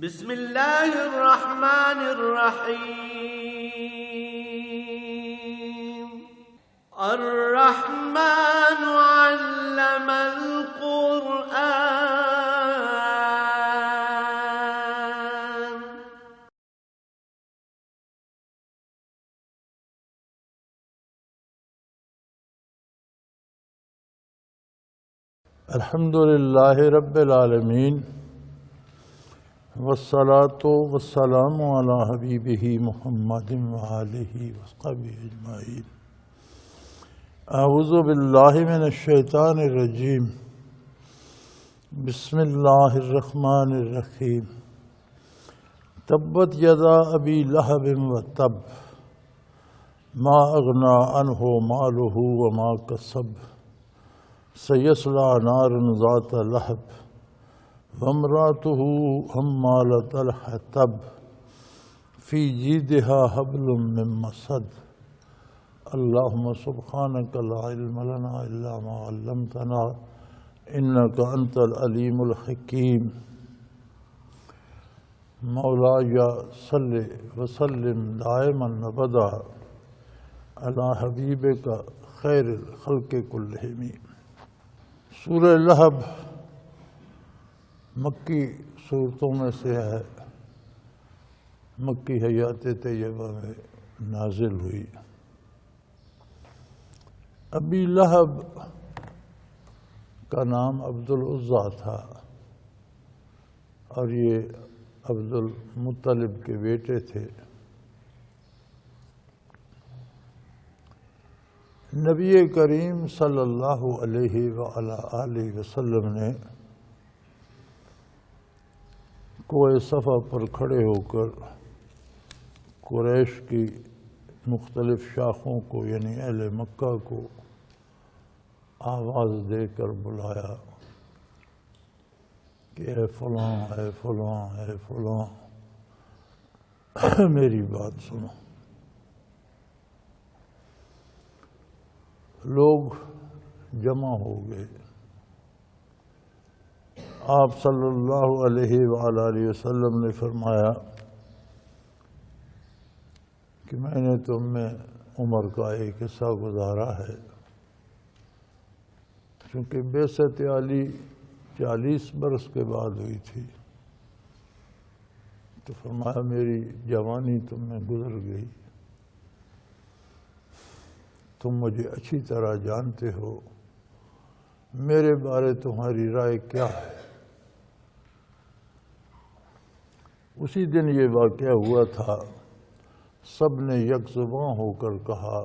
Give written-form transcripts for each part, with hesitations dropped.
بسم اللہ الرحمن الرحیم الرحمن علم القرآن الحمد للہ رب العالمین والصلاة والسلام علی حبیبہ محمد وآلہ وصحبہ اجمعین۔ اعوذ باللہ من الشیطان الرجیم، بسم اللہ الرحمن الرحیم۔ تبت یدا ابی لہب وتب، ما اغنی عنہ مالہ وما کسب، سیصلی نارا ذات لہب وامرأته حمالة الحطب فی جیدها حبل من مسد۔ اللہم سبحانک لا علم لنا الا ما علمتنا انک انت العلیم الحکیم۔ مولاي صل وسلم دائما ابدا علی حبیبک خیر الخلق کلہم۔ سورہ لہب مکی صورتوں میں سے ہے، مکی حیات طیبہ میں نازل ہوئی۔ ابی لہب کا نام عبد العزیٰ تھا اور یہ عبد المطلب کے بیٹے تھے۔ نبی کریم صلی اللہ علیہ وآلہ وسلم نے کوہ صفا پر کھڑے ہو کر قریش کی مختلف شاخوں کو یعنی اہل مکہ کو آواز دے کر بلایا کہ اے فلاں اے فلاں اے فلاں، میری بات سنو۔ لوگ جمع ہو گئے۔ آپ صلی اللہ علیہ وآلہ وسلم نے فرمایا کہ میں نے تم میں عمر کا ایک حصہ گزارا ہے، چونکہ بعثت علی 40 برس کے بعد ہوئی تھی، تو فرمایا میری جوانی تم میں گزر گئی، تم مجھے اچھی طرح جانتے ہو، میرے بارے تمہاری رائے کیا ہے؟ اسی دن یہ واقعہ ہوا تھا، سب نے یک زباں ہو کر کہا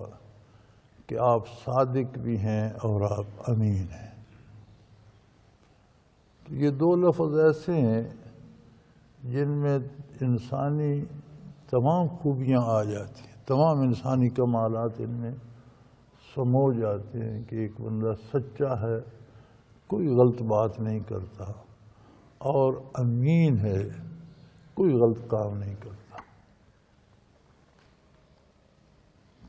کہ آپ صادق بھی ہیں اور آپ امین ہیں۔ یہ دو لفظ ایسے ہیں جن میں انسانی تمام خوبیاں آ جاتی ہیں، تمام انسانی کمالات ان میں سمو جاتے ہیں کہ ایک بندہ سچا ہے، کوئی غلط بات نہیں کرتا، اور امین ہے، کوئی غلط کام نہیں کرتا۔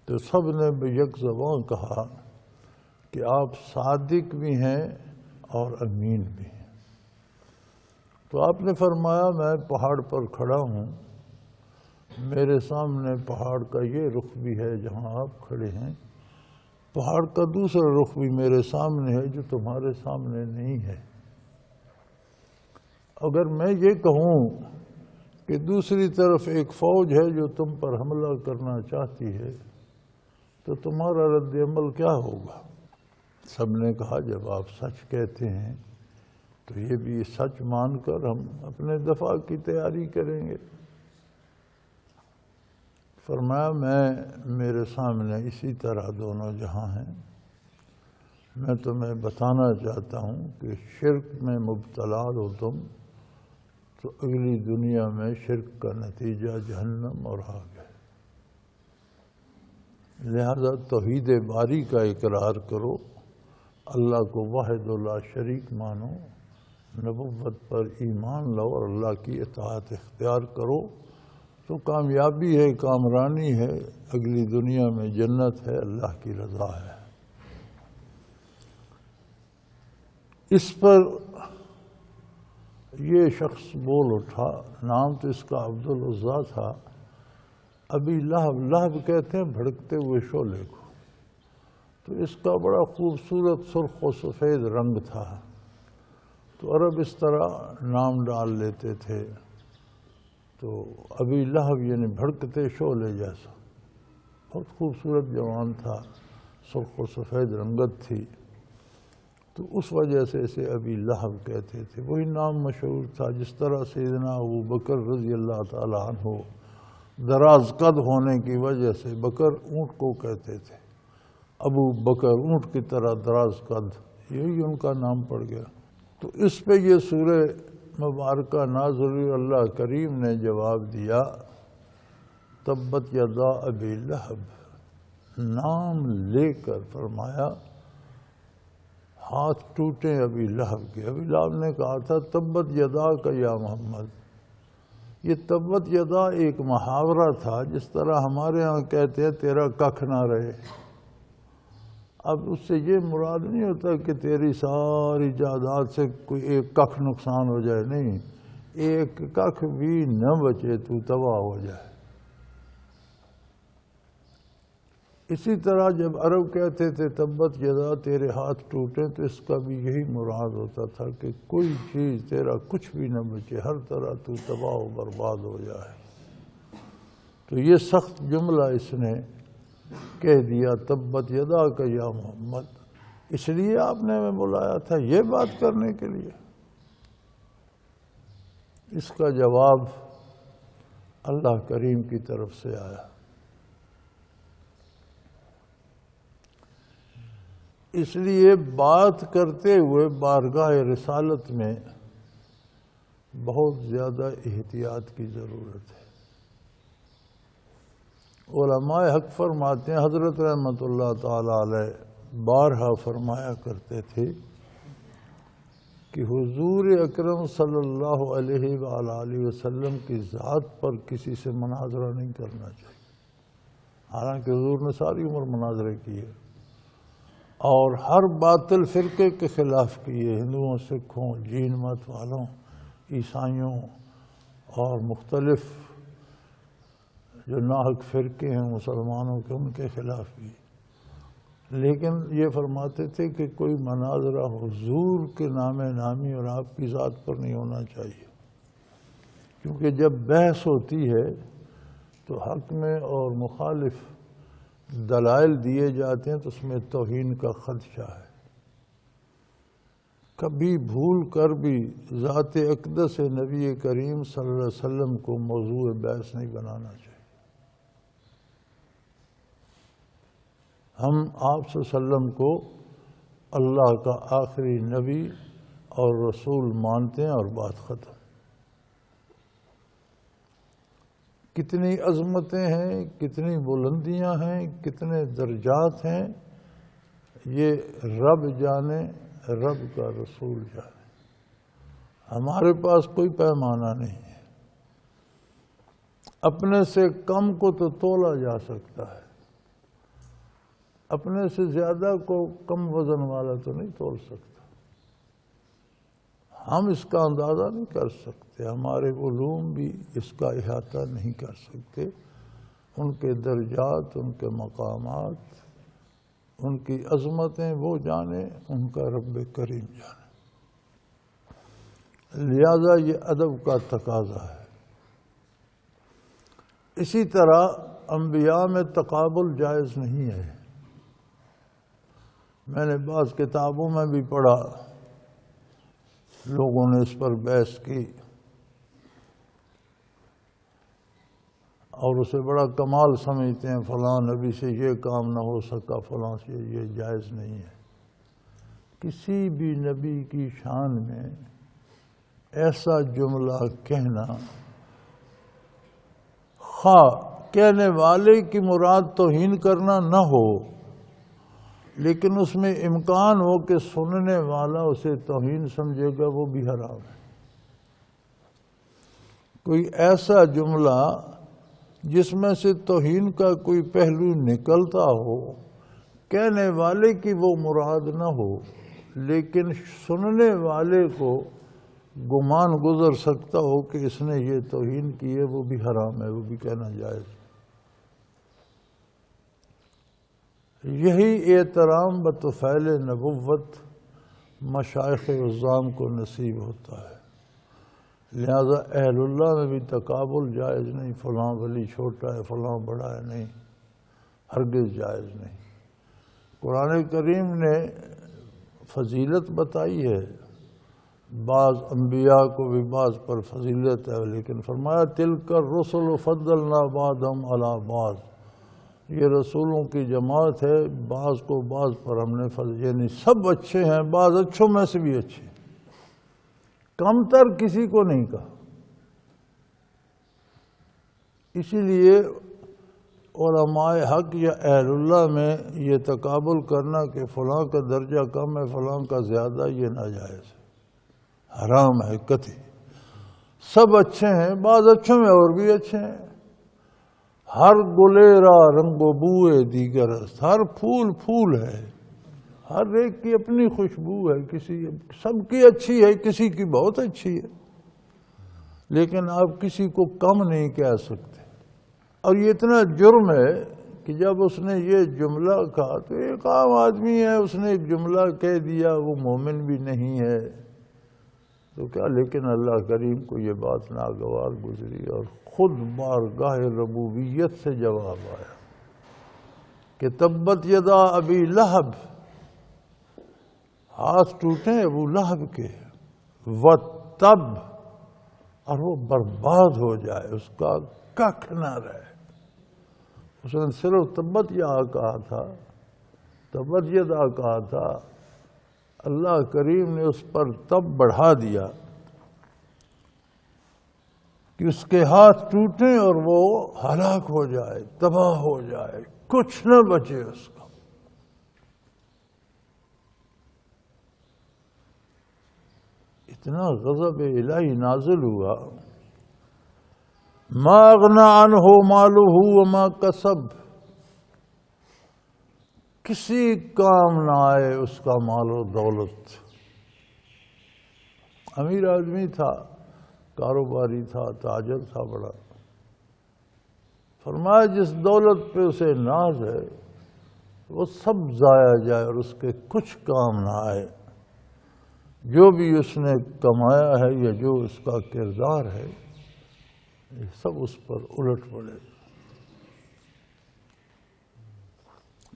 تو سب نے یک زبان کہا کہ آپ صادق بھی ہیں اور امین بھی ہیں۔ تو آپ نے فرمایا میں پہاڑ پر کھڑا ہوں، میرے سامنے پہاڑ کا یہ رخ بھی ہے جہاں آپ کھڑے ہیں، پہاڑ کا دوسرا رخ بھی میرے سامنے ہے جو تمہارے سامنے نہیں ہے۔ اگر میں یہ کہوں کہ دوسری طرف ایک فوج ہے جو تم پر حملہ کرنا چاہتی ہے تو تمہارا رد عمل کیا ہوگا؟ سب نے کہا جب آپ سچ کہتے ہیں تو یہ بھی سچ مان کر ہم اپنے دفاع کی تیاری کریں گے۔ فرمایا میرے سامنے اسی طرح دونوں جہاں ہیں۔ میں تمہیں بتانا چاہتا ہوں کہ شرک میں مبتلا ہو تم تو اگلی دنیا میں شرک کا نتیجہ جہنم اور آگ ہے، لہذا توحید باری کا اقرار کرو، اللہ کو واحد لا شریک مانو، نبوت پر ایمان لاؤ اور اللہ کی اطاعت اختیار کرو تو کامیابی ہے، کامرانی ہے، اگلی دنیا میں جنت ہے، اللہ کی رضا ہے۔ اس پر یہ شخص بول اٹھا، نام تو اس کا عبدالعزیٰ تھا، ابی لہب، لہب کہتے ہیں بھڑکتے ہوئے شعلے کو، تو اس کا بڑا خوبصورت سرخ و سفید رنگ تھا، تو عرب اس طرح نام ڈال لیتے تھے، تو ابی لہب یعنی بھڑکتے شعلے جیسا، بہت خوبصورت جوان تھا، سرخ و سفید رنگت تھی، تو اس وجہ سے اسے ابی لہب کہتے تھے۔ وہی نام مشہور تھا جس طرح سیدنا ابو بکر رضی اللہ تعالیٰ عنہ دراز قد ہونے کی وجہ سے بکر اونٹ کو کہتے تھے، ابو بکر اونٹ کی طرح دراز قد، یہی ان کا نام پڑ گیا۔ تو اس پہ یہ سورہ مبارکہ نازل ہوئی، اللہ کریم نے جواب دیا تبت یدا ابی لہب، نام لے کر فرمایا ہاتھ ٹوٹے ابی لہب کے۔ ابی لہب نے کہا تھا تبت یدا کا یا محمد، یہ تبت یدا ایک محاورہ تھا، جس طرح ہمارے ہاں کہتے ہیں تیرا ککھ نہ رہے۔ اب اس سے یہ مراد نہیں ہوتا کہ تیری ساری جائیداد سے کوئی ایک ککھ نقصان ہو جائے، نہیں، ایک ککھ بھی نہ بچے، تو تباہ ہو جائے۔ اسی طرح جب عرب کہتے تھے تبت یدا تیرے ہاتھ ٹوٹے، تو اس کا بھی یہی مراد ہوتا تھا کہ کوئی چیز تیرا کچھ بھی نہ بچے، ہر طرح تو تباہ و برباد ہو جائے۔ تو یہ سخت جملہ اس نے کہہ دیا تبت یدا کا یا محمد، اس لیے آپ نے ہمیں بلایا تھا یہ بات کرنے کے لیے۔ اس کا جواب اللہ کریم کی طرف سے آیا۔ اس لیے بات کرتے ہوئے بارگاہ رسالت میں بہت زیادہ احتیاط کی ضرورت ہے۔ علماء حق فرماتے ہیں، حضرت رحمۃ اللہ تعالی علیہ بارہا فرمایا کرتے تھے کہ حضور اکرم صلی اللہ علیہ وآلہ وسلم کی ذات پر کسی سے مناظرہ نہیں کرنا چاہیے، حالانکہ حضور نے ساری عمر مناظرے کیے اور ہر باطل فرقے کے خلاف کیے، ہندوؤں، سکھوں، جین مت والوں، عیسائیوں اور مختلف جو ناحق فرقے ہیں مسلمانوں کے، ان کے خلاف بھی۔ لیکن یہ فرماتے تھے کہ کوئی مناظرہ حضور کے نام نامی اور آپ کی ذات پر نہیں ہونا چاہیے، کیونکہ جب بحث ہوتی ہے تو حق میں اور مخالف دلائل دیے جاتے ہیں تو اس میں توہین کا خدشہ ہے۔ کبھی بھول کر بھی ذات اقدس نبی کریم صلی اللہ علیہ وسلم کو موضوع بحث نہیں بنانا چاہیے۔ ہم آپ صلی اللہ علیہ وسلم کو اللہ کا آخری نبی اور رسول مانتے ہیں اور بات ختم۔ کتنی عظمتیں ہیں، کتنی بلندیاں ہیں، کتنے درجات ہیں، یہ رب جانے، رب کا رسول جانے۔ ہمارے پاس کوئی پیمانہ نہیں ہے۔ اپنے سے کم کو تو تولا جا سکتا ہے، اپنے سے زیادہ کو کم وزن والا تو نہیں تول سکتا۔ ہم اس کا اندازہ نہیں کر سکتے، ہمارے علوم بھی اس کا احاطہ نہیں کر سکتے۔ ان کے درجات، ان کے مقامات، ان کی عظمتیں وہ جانے، ان کا رب کریم جانے۔ لہذا یہ ادب کا تقاضا ہے۔ اسی طرح انبیاء میں تقابل جائز نہیں ہے۔ میں نے بعض کتابوں میں بھی پڑھا، لوگوں نے اس پر بحث کی اور اسے بڑا کمال سمجھتے ہیں، فلاں نبی سے یہ کام نہ ہو سکا، فلاں سے یہ جائز نہیں ہے۔ کسی بھی نبی کی شان میں ایسا جملہ کہنا، خواہ کہنے والے کی مراد توہین کرنا نہ ہو، لیکن اس میں امکان ہو کہ سننے والا اسے توہین سمجھے گا، وہ بھی حرام ہے۔ کوئی ایسا جملہ جس میں سے توہین کا کوئی پہلو نکلتا ہو، کہنے والے کی وہ مراد نہ ہو، لیکن سننے والے کو گمان گزر سکتا ہو کہ اس نے یہ توہین کی ہے، وہ بھی حرام ہے، وہ بھی کہنا جائز۔ یہی احترام بطفیل نبوت مشائخ عظام کو نصیب ہوتا ہے۔ لہذا اہل اللہ میں بھی تقابل جائز نہیں، فلاں ولی چھوٹا ہے فلاں بڑا ہے، نہیں، ہرگز جائز نہیں۔ قرآن کریم نے فضیلت بتائی ہے، بعض انبیاء کو بھی بعض پر فضیلت ہے، لیکن فرمایا تلک الرسل فضلنا بعضهم علی بعض، یہ رسولوں کی جماعت ہے، بعض کو بعض پر ہم نے یعنی سب اچھے ہیں، بعض اچھوں میں سے بھی اچھے، کم تر کسی کو نہیں کہا۔ اسی لیے علماء حق یا اہل اللہ میں یہ تقابل کرنا کہ فلاں کا درجہ کم ہے فلاں کا زیادہ، یہ ناجائز ہے، حرام ہے قطعی۔ سب اچھے ہیں، بعض اچھوں میں اور بھی اچھے ہیں۔ ہر گلیرا رنگ و بوئے دیگر است، ہر پھول پھول ہے، ہر ایک کی اپنی خوشبو ہے، سب کی اچھی ہے، کسی کی بہت اچھی ہے، لیکن آپ کسی کو کم نہیں کہہ سکتے۔ اور یہ اتنا جرم ہے کہ جب اس نے یہ جملہ کہا تو ایک عام آدمی ہے، اس نے ایک جملہ کہہ دیا، وہ مومن بھی نہیں ہے تو کیا، لیکن اللہ کریم کو یہ بات ناگوار گزری اور خود بارگاہ ربوبیت سے جواب آیا کہ تبت یدا ابی لہب، ہاتھ ٹوٹے ابو لہب کے، وتب، اور وہ برباد ہو جائے، اس کا ککھ نہ رہے۔ اس نے صرف تبت یدا کہا تھا، تبت یدا کہا تھا، اللہ کریم نے اس پر تب بڑھا دیا کہ اس کے ہاتھ ٹوٹیں اور وہ ہلاک ہو جائے، تباہ ہو جائے، کچھ نہ بچے اس کا۔ اتنا غضب الہی نازل ہوا، ما اغنی عنہ مالہ وما کسب، کسی کام نہ آئے اس کا مال و دولت۔ امیر آدمی تھا، کاروباری تھا، تاجر تھا بڑا، فرمایا جس دولت پہ اسے ناز ہے وہ سب ضائع جائے اور اس کے کچھ کام نہ آئے، جو بھی اس نے کمایا ہے یا جو اس کا کردار ہے یہ سب اس پر الٹ پڑے۔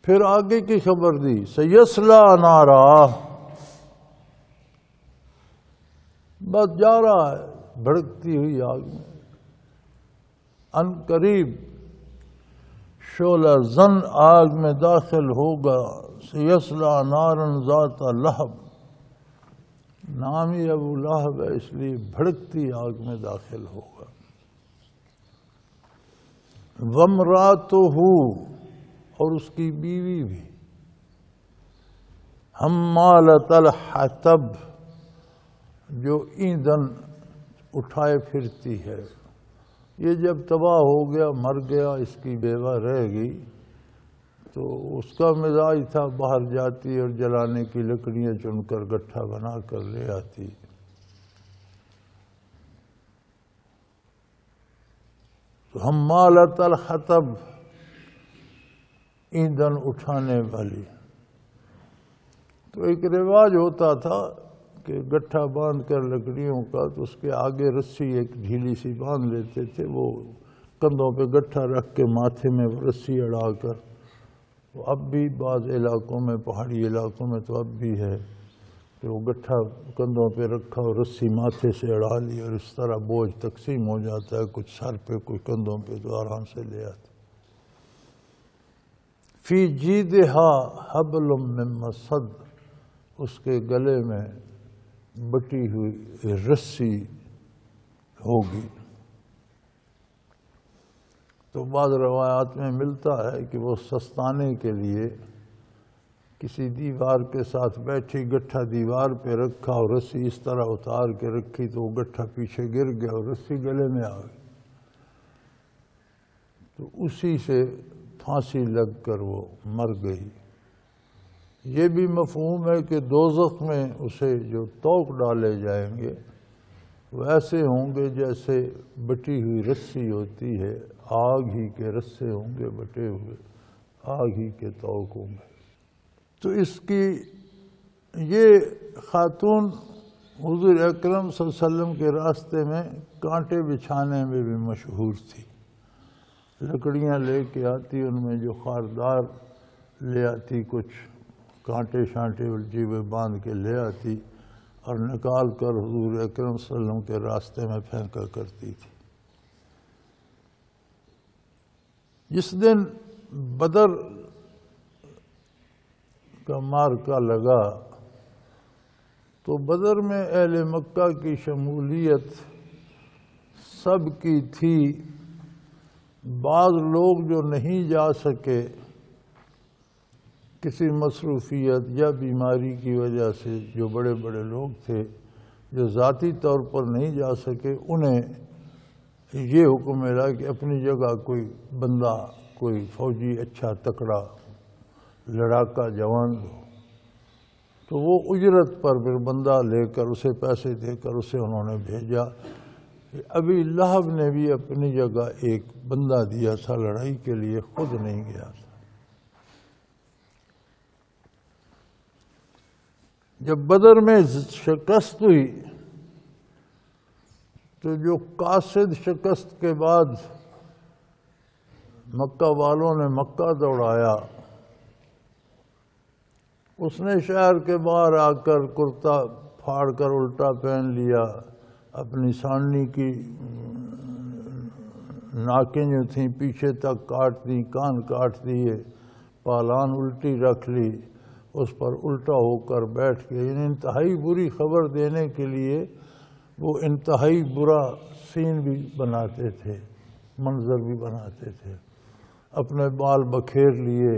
پھر آگے کی خبر دی، سیصلی نارا، بس جا رہا ہے بھڑکتی ہوئی آگ میں، ان قریب شعلہ زن آگ میں داخل ہوگا۔ سیصلی نارا ذات لہب، نام ہی ابو لہب ہے اس لیے بھڑکتی آگ میں داخل ہوگا۔ وامرأتہ، اور اس کی بیوی بھی، حمالۃ الحطب، جو ایندھن اٹھائے پھرتی ہے۔ یہ جب تباہ ہو گیا، مر گیا، اس کی بیوہ رہ گئی تو اس کا مزاج تھا باہر جاتی اور جلانے کی لکڑیاں چن کر گٹھا بنا کر لے آتی۔ تو حمالۃ الحطب، ایندھن اٹھانے والی۔ تو ایک رواج ہوتا تھا کہ گٹھا باندھ کر لکڑیوں کا تو اس کے آگے رسی ایک ڈھیلی سی باندھ لیتے تھے، وہ کندھوں پہ گٹھا رکھ کے ماتھے میں رسی اڑا کر، وہ اب بھی بعض علاقوں میں، پہاڑی علاقوں میں تو اب بھی ہے کہ وہ گٹھا کندھوں پہ رکھا اور رسی ماتھے سے اڑا لی اور اس طرح بوجھ تقسیم ہو جاتا ہے، کچھ سر پہ کچھ کندھوں پہ، تو آرام سے لے آتے۔ فی جیدہا حبل من مسد، اس کے گلے میں بٹی ہوئی رسی ہوگی۔ تو بعض روایات میں ملتا ہے کہ وہ سستانے کے لیے کسی دیوار کے ساتھ بیٹھی، گٹھا دیوار پہ رکھا اور رسی اس طرح اتار کے رکھی تو وہ گٹھا پیچھے گر گیا اور رسی گلے میں آ گئی، تو اسی سے پھانسی لگ کر وہ مر گئی۔ یہ بھی مفہوم ہے کہ دوزخ میں اسے جو طوق ڈالے جائیں گے ویسے ہوں گے جیسے بٹی ہوئی رسی ہوتی ہے، آگ ہی کے رسے ہوں گے بٹے ہوئے، آگ ہی کے توقوں میں۔ تو اس کی یہ خاتون حضور اکرم صلی اللہ علیہ وسلم کے راستے میں کانٹے بچھانے میں بھی مشہور تھی۔ لکڑیاں لے کے آتی، ان میں جو خاردار لے آتی، کچھ کانٹے شانٹے الجھے ہوئے باندھ کے لے آتی اور نکال کر حضور اکرم صلی اللہ علیہ وسلم کے راستے میں پھینکا کرتی تھی۔ جس دن بدر کا معرکہ لگا تو بدر میں اہل مکہ کی شمولیت سب کی تھی۔ بعض لوگ جو نہیں جا سکے کسی مصروفیت یا بیماری کی وجہ سے، جو بڑے بڑے لوگ تھے جو ذاتی طور پر نہیں جا سکے، انہیں یہ حکم ملا کہ اپنی جگہ کوئی بندہ، کوئی فوجی اچھا تکڑا لڑاکا جوان دو۔ تو وہ اجرت پر پھر بندہ لے کر، اسے پیسے دے کر اسے انہوں نے بھیجا۔ ابی لہب نے بھی اپنی جگہ ایک بندہ دیا تھا لڑائی کے لیے، خود نہیں گیا تھا۔ جب بدر میں شکست ہوئی تو جو قاصد شکست کے بعد مکہ والوں نے مکہ دوڑایا، اس نے شہر کے باہر آ کر کرتا پھاڑ کر الٹا پہن لیا، اپنی سانڈنی کی ناکیں جو تھیں پیچھے تک کاٹ دی، کان کاٹ دیے، پالان الٹی رکھ لی، اس پر الٹا ہو کر بیٹھ کے، یعنی انتہائی بری خبر دینے کے لیے وہ انتہائی برا سین بھی بناتے تھے، منظر بھی بناتے تھے۔ اپنے بال بکھیر لیے،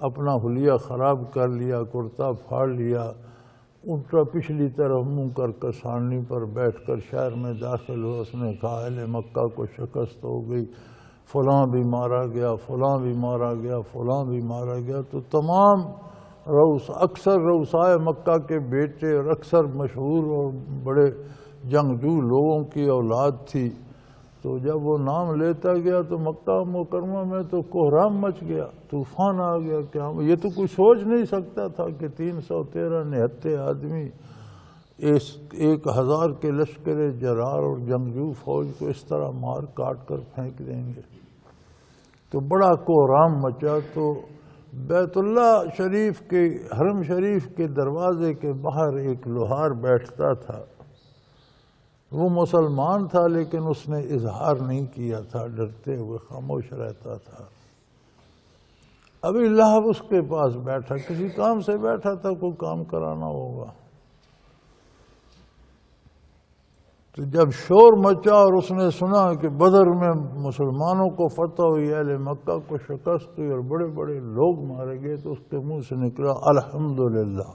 اپنا حلیہ خراب کر لیا، کرتا پھاڑ لیا، الٹا پچھلی طرف منہ کر کسانی پر بیٹھ کر شہر میں داخل ہوا۔ اس نے کہا اہل مکہ کو شکست ہو گئی، فلاں بھی مارا گیا، فلاں بھی مارا گیا، فلاں بھی مارا گیا۔ تو تمام اکثر رؤسائے مکہ کے بیٹے اور اکثر مشہور اور بڑے جنگجو لوگوں کی اولاد تھی، تو جب وہ نام لیتا گیا تو مکہ مکرمہ میں تو کوہرام مچ گیا، طوفان آ گیا۔ کیا یہ تو کوئی سوچ نہیں سکتا تھا کہ 313 نہتے آدمی 1000 کے لشکر جرار اور جنگجو فوج کو اس طرح مار کاٹ کر پھینک دیں گے۔ تو بڑا کوہرام مچا۔ تو بیت اللہ شریف کے، حرم شریف کے دروازے کے باہر ایک لوہار بیٹھتا تھا، وہ مسلمان تھا لیکن اس نے اظہار نہیں کیا تھا، ڈرتے ہوئے خاموش رہتا تھا۔ ابھی لہب اس کے پاس بیٹھا، کسی کام سے بیٹھا تھا، کوئی کام کرانا ہوگا۔ تو جب شور مچا اور اس نے سنا کہ بدر میں مسلمانوں کو فتح ہوئی، اہل مکہ کو شکست ہوئی اور بڑے بڑے لوگ مارے گئے، تو اس کے منہ سے نکلا الحمدللہ۔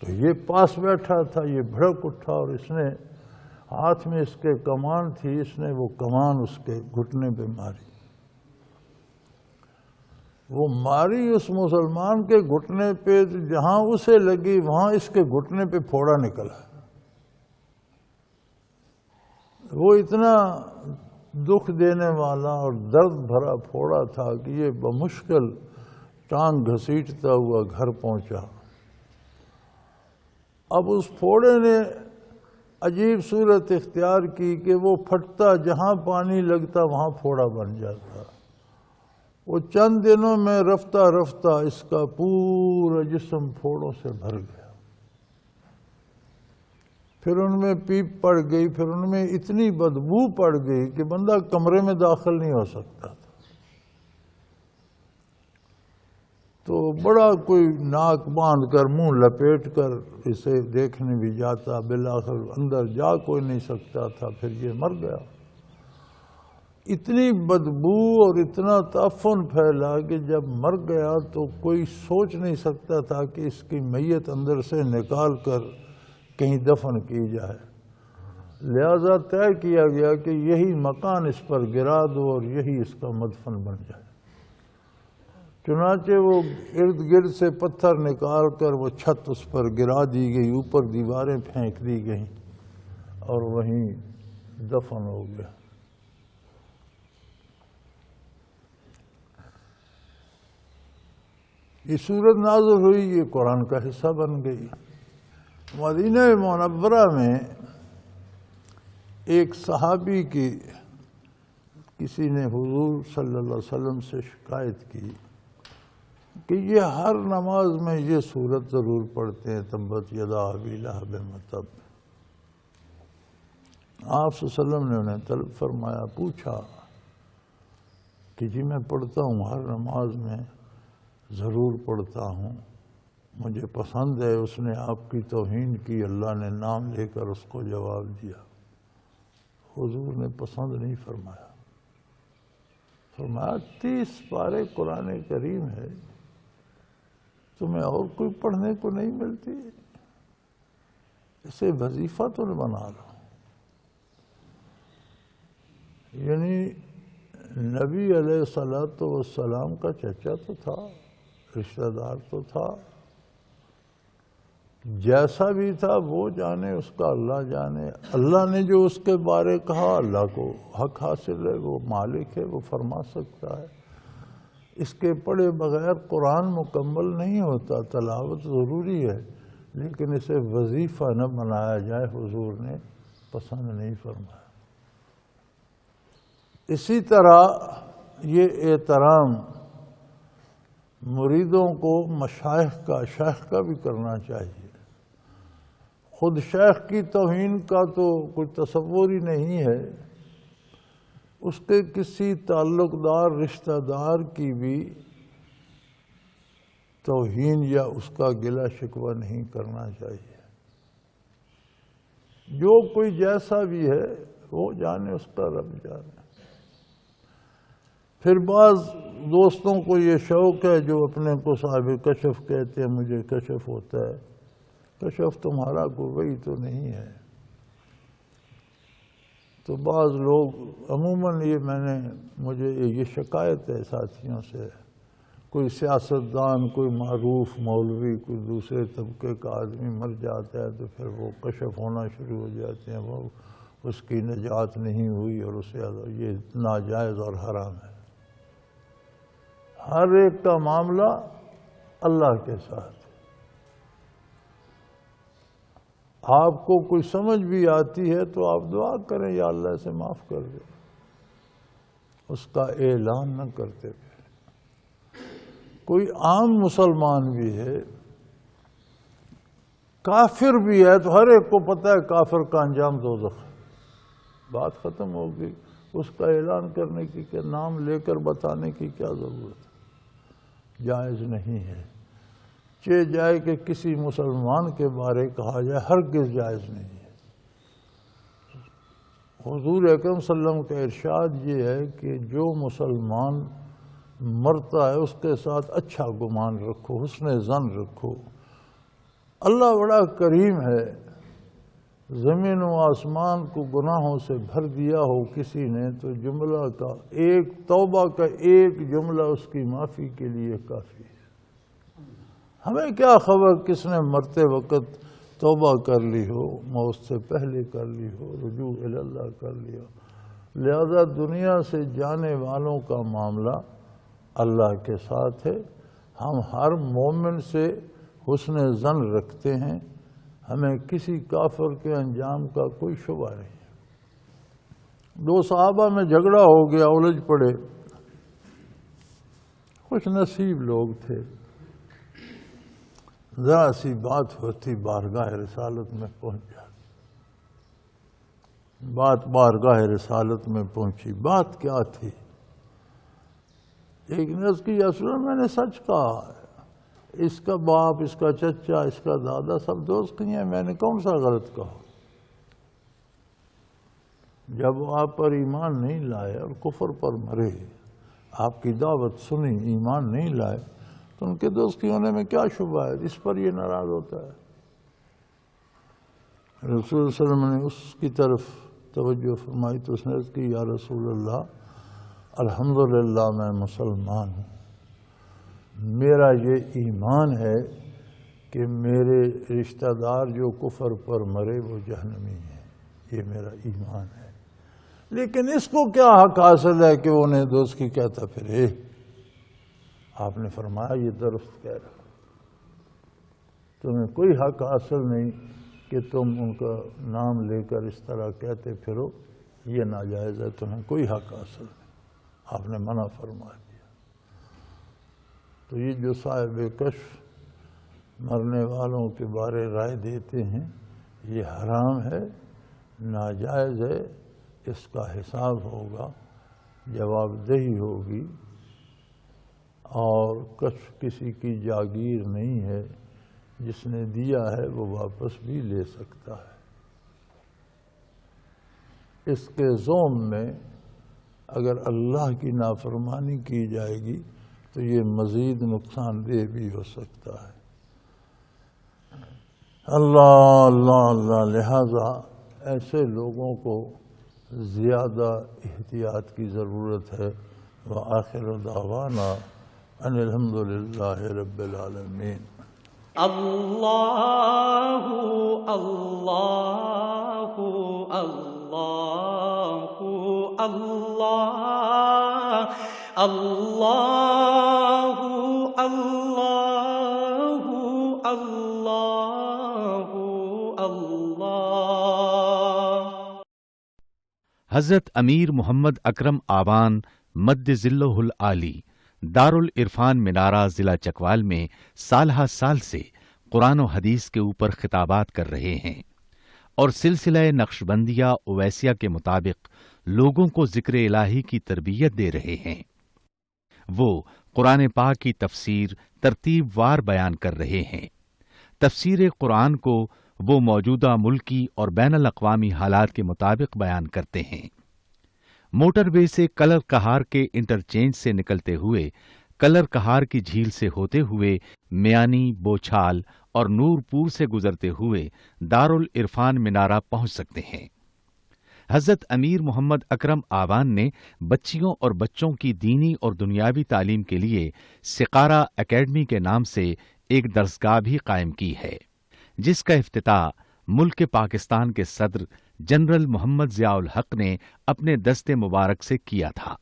تو یہ پاس بیٹھا تھا، یہ بھڑک اٹھا اور اس نے ہاتھ میں اس کے کمان تھی، اس نے وہ کمان اس کے گھٹنے پہ ماری۔ وہ ماری اس مسلمان کے گھٹنے پہ، جہاں اسے لگی وہاں اس کے گھٹنے پہ پھوڑا نکلا۔ وہ اتنا دکھ دینے والا اور درد بھرا پھوڑا تھا کہ یہ بمشکل ٹانگ گھسیٹتا ہوا گھر پہنچا۔ اب اس پھوڑے نے عجیب صورت اختیار کی کہ وہ پھٹتا، جہاں پانی لگتا وہاں پھوڑا بن جاتا۔ وہ چند دنوں میں رفتہ رفتہ اس کا پورا جسم پھوڑوں سے بھر گیا۔ پھر ان میں پیپ پڑ گئی، پھر ان میں اتنی بدبو پڑ گئی کہ بندہ کمرے میں داخل نہیں ہو سکتا تھا۔ تو بڑا کوئی ناک باندھ کر منہ لپیٹ کر اسے دیکھنے بھی جاتا، بالآخر اندر جا کوئی نہیں سکتا تھا، پھر یہ مر گیا۔ اتنی بدبو اور اتنا تعفن پھیلا کہ جب مر گیا تو کوئی سوچ نہیں سکتا تھا کہ اس کی میت اندر سے نکال کر کہیں دفن کی جائے۔ لہذا طے کیا گیا کہ یہی مکان اس پر گرا دو اور یہی اس کا مدفن بن جائے۔ چنانچہ وہ ارد گرد سے پتھر نکال کر وہ چھت اس پر گرا دی گئی، اوپر دیواریں پھینک دی گئیں اور وہیں دفن ہو گیا۔ یہ صورت نازل ہوئی، یہ قرآن کا حصہ بن گئی۔ مدینہ منورہ میں ایک صحابی کی کسی نے حضور صلی اللہ علیہ وسلم سے شکایت کی کہ یہ ہر نماز میں یہ صورت ضرور پڑھتے ہیں، تبت یدا ابی لہب وتب۔ آپ صلی اللہ علیہ وسلم نے انہیں طلب فرمایا، پوچھا کہ جی میں پڑھتا ہوں، ہر نماز میں ضرور پڑھتا ہوں، مجھے پسند ہے۔ اس نے آپ کی توہین کی، اللہ نے نام لے کر اس کو جواب دیا۔ حضور نے پسند نہیں فرمایا، فرمایا 30 پارے قرآن کریم ہے، تمہیں اور کوئی پڑھنے کو نہیں ملتی، اسے وظیفہ تو نہ بنا لو۔ یعنی نبی علیہ الصلوۃ والسلام کا چچا تو تھا، رشتہ دار تو تھا، جیسا بھی تھا وہ جانے، اس کا اللہ جانے۔ اللہ نے جو اس کے بارے کہا، اللہ کو حق حاصل ہے، وہ مالک ہے، وہ فرما سکتا ہے۔ اس کے پڑھے بغیر قرآن مکمل نہیں ہوتا، تلاوت ضروری ہے، لیکن اسے وظیفہ نہ بنایا جائے، حضور نے پسند نہیں فرمایا۔ اسی طرح یہ احترام مریدوں کو مشائخ کا، شیخ کا بھی کرنا چاہیے۔ خود شیخ کی توہین کا تو کوئی تصور ہی نہیں ہے، اس کے کسی تعلق دار رشتہ دار کی بھی توہین یا اس کا گلہ شکوہ نہیں کرنا چاہیے۔ جو کوئی جیسا بھی ہے وہ جانے، اس کا رب جانے۔ پھر بعض دوستوں کو یہ شوق ہے جو اپنے کو صاحب کشف کہتے ہیں، مجھے کشف ہوتا ہے۔ کشف تمہارا کوئی تو نہیں ہے۔ تو بعض لوگ عموماً مجھے یہ شکایت ہے ساتھیوں سے، کوئی سیاستدان، کوئی معروف مولوی، کوئی دوسرے طبقے کا آدمی مر جاتا ہے تو پھر وہ کشف ہونا شروع ہو جاتے ہیں، وہ اس کی نجات نہیں ہوئی اور اسے یہ ناجائز اور حرام ہے۔ ہر ایک کا معاملہ اللہ کے ساتھ۔ آپ کو کوئی سمجھ بھی آتی ہے تو آپ دعا کریں، یا اللہ سے معاف کر دے، اس کا اعلان نہ کرتے پھر۔ کوئی عام مسلمان بھی ہے، کافر بھی ہے، تو ہر ایک کو پتہ ہے کافر کا انجام دوزخ ہے، بات ختم ہو گئی۔ اس کا اعلان کرنے کی، کہ نام لے کر بتانے کی کیا ضرورت ہے؟ جائز نہیں ہے۔ چہ جائے کہ کسی مسلمان کے بارے کہا جائے، ہرگز جائز نہیں ہے۔ حضور اکرم صلی اللہ علیہ وسلم کا ارشاد یہ ہے کہ جو مسلمان مرتا ہے اس کے ساتھ اچھا گمان رکھو، حسن ظن رکھو۔ اللہ بڑا کریم ہے، زمین و آسمان کو گناہوں سے بھر دیا ہو کسی نے تو جملہ کا ایک توبہ کا ایک جملہ اس کی معافی کے لیے کافی ہے۔ ہمیں کیا خبر کس نے مرتے وقت توبہ کر لی ہو، موت سے پہلے کر لی ہو، رجوع الی اللہ کر لی ہو۔ لہذا دنیا سے جانے والوں کا معاملہ اللہ کے ساتھ ہے۔ ہم ہر مومن سے حسن ظن رکھتے ہیں، ہمیں کسی کافر کے انجام کا کوئی شبہ نہیں۔ دو صحابہ میں جھگڑا ہو گیا، الجھ پڑے، خوش نصیب لوگ تھے، ذرا سی بات ہوتی بارگاہ رسالت میں پہنچ جاتی۔ بات بارگاہ رسالت میں پہنچی، بات کیا تھی؟ ایک نے عرض کی، یا رسول اللہ میں نے سچ کہا، اس کا باپ، اس کا چچا، اس کا دادا سب دوست ہی ہیں، میں نے کون سا غلط کہا؟ جب آپ پر ایمان نہیں لائے اور کفر پر مرے، آپ کی دعوت سنی، ایمان نہیں لائے، تو ان کے دوستی ہونے میں کیا شبہ ہے؟ اس پر یہ ناراض ہوتا ہے۔ رسول صلی اللہ علیہ وسلم نے اس کی طرف توجہ فرمائی تو اس نے عرض کی، یا رسول اللہ الحمدللہ میں مسلمان ہوں، میرا یہ ایمان ہے کہ میرے رشتہ دار جو کفر پر مرے وہ جہنمی ہیں، یہ میرا ایمان ہے۔ لیکن اس کو کیا حق حاصل ہے کہ انہیں دوست کی کہتا پھرے؟ آپ نے فرمایا یہ درست کہہ رہا، تمہیں کوئی حق حاصل نہیں کہ تم ان کا نام لے کر اس طرح کہتے پھرو، یہ ناجائز ہے، تمہیں کوئی حق حاصل نہیں، آپ نے منع فرما دیا۔ تو یہ جو صاحب کشف مرنے والوں کے بارے رائے دیتے ہیں، یہ حرام ہے، ناجائز ہے، اس کا حساب ہوگا، جواب دہی ہوگی، اور کشف کسی کی جاگیر نہیں ہے، جس نے دیا ہے وہ واپس بھی لے سکتا ہے۔ اس کے ضمن میں اگر اللہ کی نافرمانی کی جائے گی تو یہ مزید نقصان دہ بھی ہو سکتا ہے۔ اللہ اللہ اللہ، لہذا ایسے لوگوں کو زیادہ احتیاط کی ضرورت ہے۔ وآخر دعوانا ان الحمدللہ رب العالمین۔ اللہ اللہ اللہ اللہ اللہ اللہ اللہ اللہ۔ حضرت امیر محمد اکرم آوان مد ظلہ العالی دارالعرفان منارہ ضلع چکوال میں سالہ سال سے قرآن و حدیث کے اوپر خطابات کر رہے ہیں اور سلسلہ نقشبندیہ اویسیہ کے مطابق لوگوں کو ذکر الہی کی تربیت دے رہے ہیں۔ وہ قرآن پاک کی تفسیر ترتیب وار بیان کر رہے ہیں۔ تفسیر قرآن کو وہ موجودہ ملکی اور بین الاقوامی حالات کے مطابق بیان کرتے ہیں۔ موٹر وے سے کلر کہار کے انٹرچینج سے نکلتے ہوئے کلر کہار کی جھیل سے ہوتے ہوئے میانی، بوچھال اور نور پور سے گزرتے ہوئے دارالعرفان منارہ پہنچ سکتے ہیں۔ حضرت امیر محمد اکرم آوان نے بچیوں اور بچوں کی دینی اور دنیاوی تعلیم کے لیے سقارہ اکیڈمی کے نام سے ایک درسگاہ بھی قائم کی ہے، جس کا افتتاح ملک پاکستان کے صدر جنرل محمد ضیاء الحق نے اپنے دست مبارک سے کیا تھا۔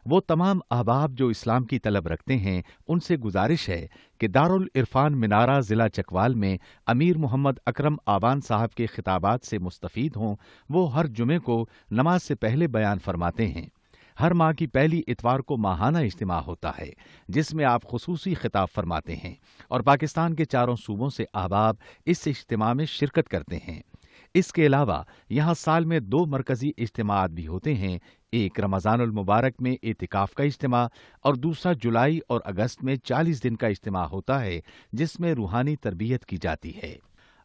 وہ تمام احباب جو اسلام کی طلب رکھتے ہیں ان سے گزارش ہے کہ دارالعرفان منارہ ضلع چکوال میں امیر محمد اکرم آوان صاحب کے خطابات سے مستفید ہوں۔ وہ ہر جمعے کو نماز سے پہلے بیان فرماتے ہیں۔ ہر ماہ کی پہلی اتوار کو ماہانہ اجتماع ہوتا ہے جس میں آپ خصوصی خطاب فرماتے ہیں اور پاکستان کے چاروں صوبوں سے احباب اس اجتماع میں شرکت کرتے ہیں۔ اس کے علاوہ یہاں سال میں 2 مرکزی اجتماعات بھی ہوتے ہیں، ایک رمضان المبارک میں اعتکاف کا اجتماع اور دوسرا جولائی اور اگست میں 40 دن کا اجتماع ہوتا ہے جس میں روحانی تربیت کی جاتی ہے۔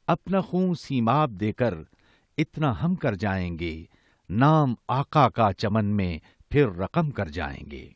اپنا خون سیماب دے کر اتنا ہم کر جائیں گے، نام آقا کا چمن میں پھر رقم کر جائیں گے۔